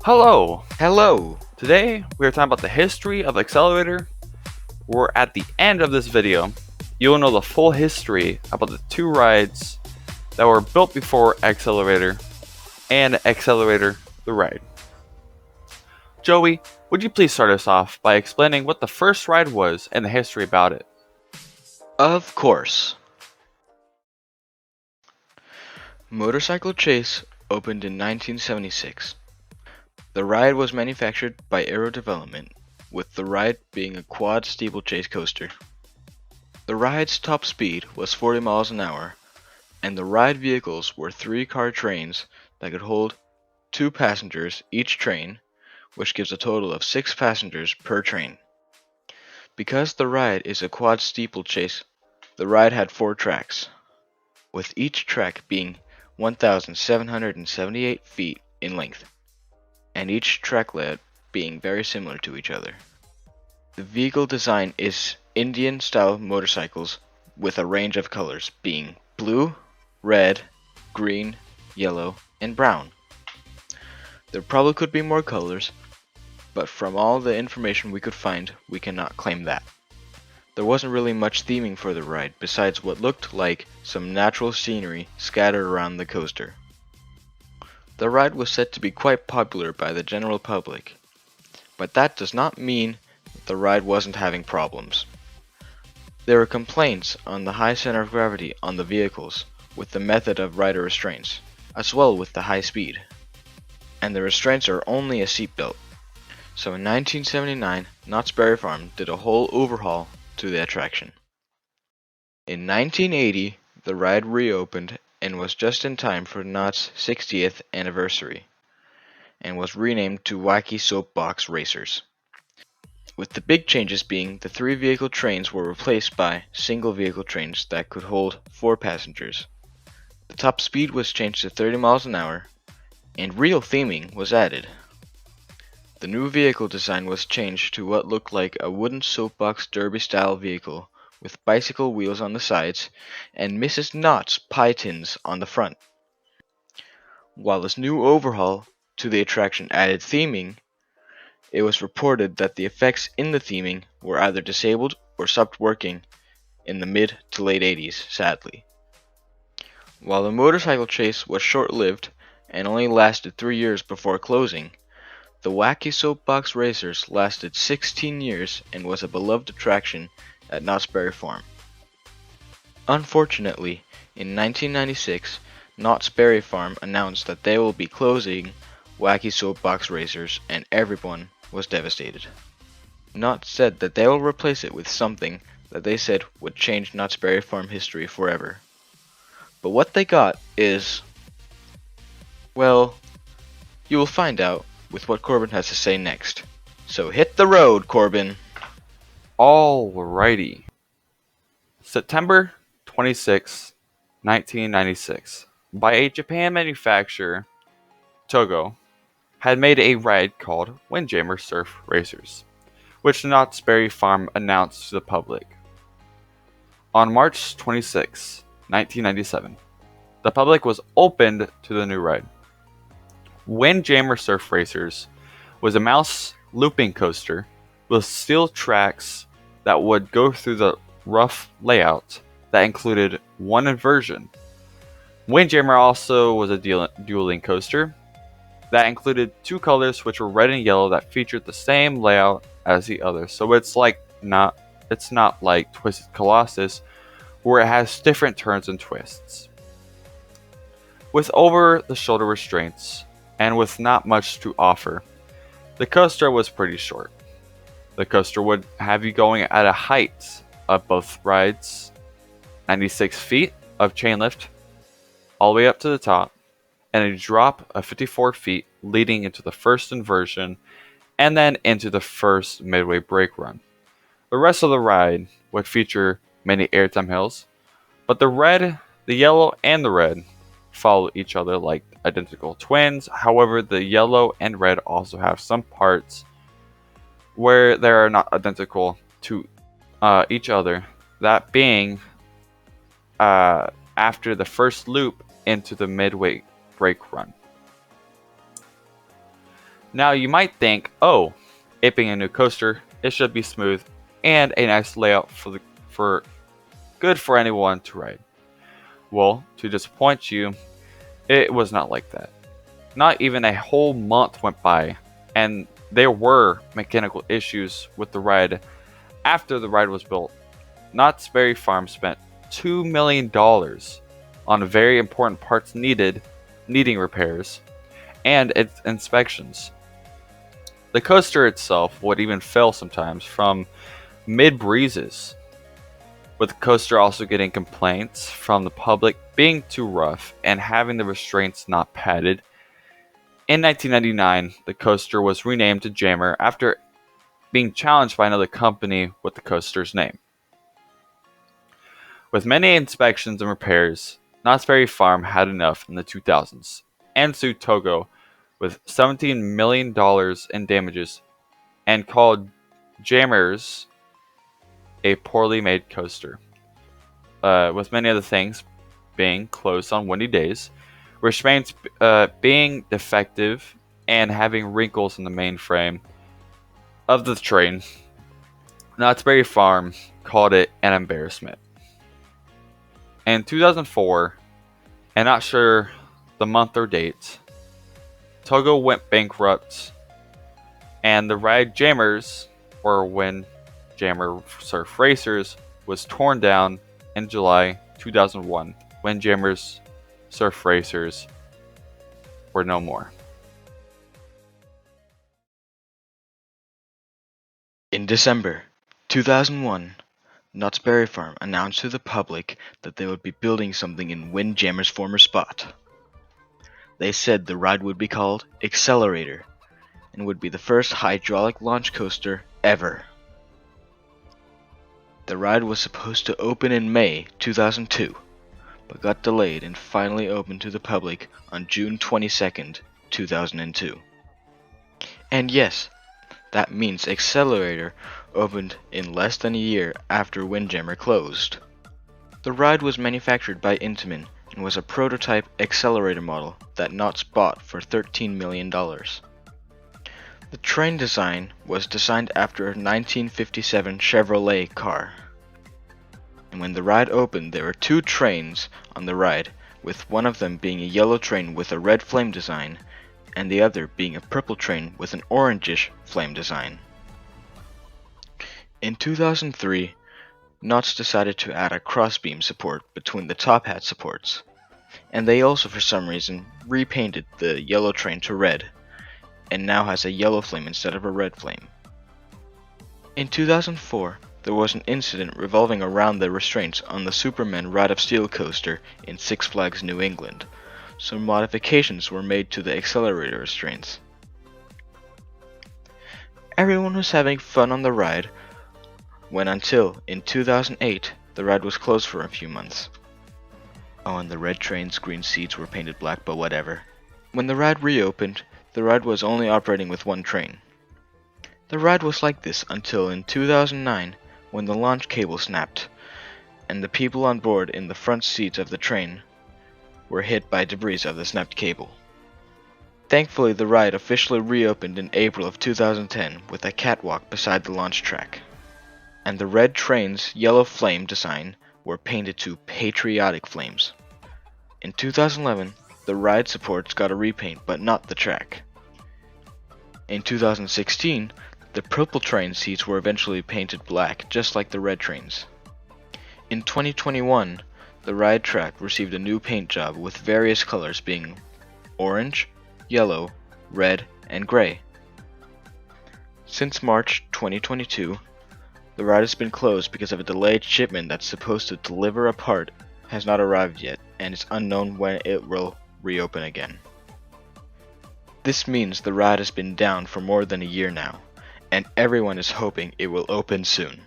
Hello! Hello! Today we are talking about the history of Xcelerator. We're at the end of this video. You'll know the full history about the two rides that were built before Xcelerator and Xcelerator the ride. Joey, would you please start us off by explaining what the first ride was and the history about it? Of course. Motorcycle Chase opened in 1976. The ride was manufactured by Aero Development, with the ride being a quad steeplechase coaster. The ride's top speed was 40 miles an hour, and the ride vehicles were 3-car trains that could hold 2 passengers each train, which gives a total of 6 passengers per train. Because the ride is a quad steeplechase, the ride had 4 tracks, with each track being 1,778 feet in length, and each track layout being very similar to each other. The vehicle design is Indian-style motorcycles with a range of colors being blue, red, green, yellow, and brown. There probably could be more colors, but from all the information we could find, we cannot claim that. There wasn't really much theming for the ride besides what looked like some natural scenery scattered around the coaster. The ride was said to be quite popular by the general public, but that does not mean that the ride wasn't having problems. There were complaints on the high center of gravity on the vehicles with the method of rider restraints, as well with the high speed. And the restraints are only a seatbelt. So in 1979, Knott's Berry Farm did a whole overhaul to the attraction. In 1980, the ride reopened and was just in time for Knott's 60th anniversary, and was renamed to Wacky Soapbox Racers, with the big changes being the 3-vehicle trains were replaced by single-vehicle trains that could hold 4 passengers. The top speed was changed to 30 miles an hour, and real theming was added. The new vehicle design was changed to what looked like a wooden soapbox derby-style vehicle with bicycle wheels on the sides and Mrs. Knott's pie tins on the front. While this new overhaul to the attraction added theming, it was reported that the effects in the theming were either disabled or stopped working in the mid to late 80s, sadly. While the motorcycle chase was short-lived and only lasted 3 years before closing, the Wacky Soapbox Racers lasted 16 years and was a beloved attraction at Knott's Berry Farm. Unfortunately, in 1996, Knott's Berry Farm announced that they will be closing Wacky Soapbox Racers, and everyone was devastated. Knott said that they will replace it with something that they said would change Knott's Berry Farm history forever. But what they got is, well, you will find out with what Corbin has to say next. So hit the road, Corbin! Alrighty. September 26, 1996, by a Japan manufacturer, Togo, had made a ride called Windjammer Surf Racers, which Knott's Berry Farm announced to the public. On March 26, 1997, the public was opened to the new ride. Windjammer Surf Racers was a mouse looping coaster with steel tracks that would go through the rough layout that included one inversion. Windjammer also was a dueling coaster that included 2 colors, which were red and yellow, that featured the same layout as the others. So it's not like Twisted Colossus, where it has different turns and twists. With over-the-shoulder restraints and with not much to offer, the coaster was pretty short. The coaster would have you going at a height of both rides, 96 feet of chain lift, all the way up to the top, and a drop of 54 feet leading into the first inversion and then into the first midway brake run. The rest of the ride would feature many airtime hills, but the yellow, and the red follow each other like identical twins. However, the yellow and red also have some parts where they are not identical to each other, that being after the first loop into the midway brake run. Now you might think, oh, it being a new coaster, it should be smooth and a nice layout for good for anyone to ride. Well, to disappoint you, it was not like that. Not even a whole month went by, and there were mechanical issues with the ride after the ride was built. Knott's Berry Farm spent $2 million on very important parts needing repairs, and its inspections. The coaster itself would even fail sometimes from mid breezes, with the coaster also getting complaints from the public being too rough and having the restraints not padded. In 1999, the coaster was renamed to Jammer after being challenged by another company with the coaster's name. With many inspections and repairs, Knott's Berry Farm had enough in the 2000s and sued Togo with $17 million in damages and called Jammers a poorly made coaster. With many other things being closed on windy days, restraints being defective, and having wrinkles in the mainframe of the train, Knott's Berry Farm called it an embarrassment. In 2004, and not sure the month or date, Togo went bankrupt, and the ride Jammers, or when Jammer Surf Racers, was torn down in July 2001 when Jammers Surf Racers were no more. In December 2001, Knott's Berry Farm announced to the public that they would be building something in Windjammer's former spot. They said the ride would be called Xcelerator and would be the first hydraulic launch coaster ever. The ride was supposed to open in May 2002, but got delayed and finally opened to the public on June 22nd, 2002. And yes, that means Xcelerator opened in less than a year after Windjammer closed. The ride was manufactured by Intamin and was a prototype accelerator model that Knott's bought for $13 million. The train design was designed after a 1957 Chevrolet car. And when the ride opened, there were two trains on the ride, with one of them being a yellow train with a red flame design, and the other being a purple train with an orangish flame design. In 2003, Knott's decided to add a crossbeam support between the top hat supports, and they also for some reason repainted the yellow train to red, and now has a yellow flame instead of a red flame. In 2004, there was an incident revolving around the restraints on the Superman Ride of Steel coaster in Six Flags New England, so modifications were made to the accelerator restraints. Everyone was having fun on the ride, when until in 2008, the ride was closed for a few months. Oh, and the red train's green seats were painted black, but whatever. When the ride reopened, the ride was only operating with one train. The ride was like this until in 2009, when the launch cable snapped, and the people on board in the front seats of the train were hit by debris of the snapped cable. Thankfully, the ride officially reopened in April of 2010 with a catwalk beside the launch track, and the red train's yellow flame design were painted to patriotic flames. In 2011, the ride supports got a repaint, but not the track. In 2016, the purple train seats were eventually painted black, just like the red trains. In 2021, the ride track received a new paint job with various colors being orange, yellow, red, and gray. Since March 2022, the ride has been closed because of a delayed shipment that's supposed to deliver a part has not arrived yet, and it's unknown when it will reopen again. This means the ride has been down for more than a year now, and everyone is hoping it will open soon.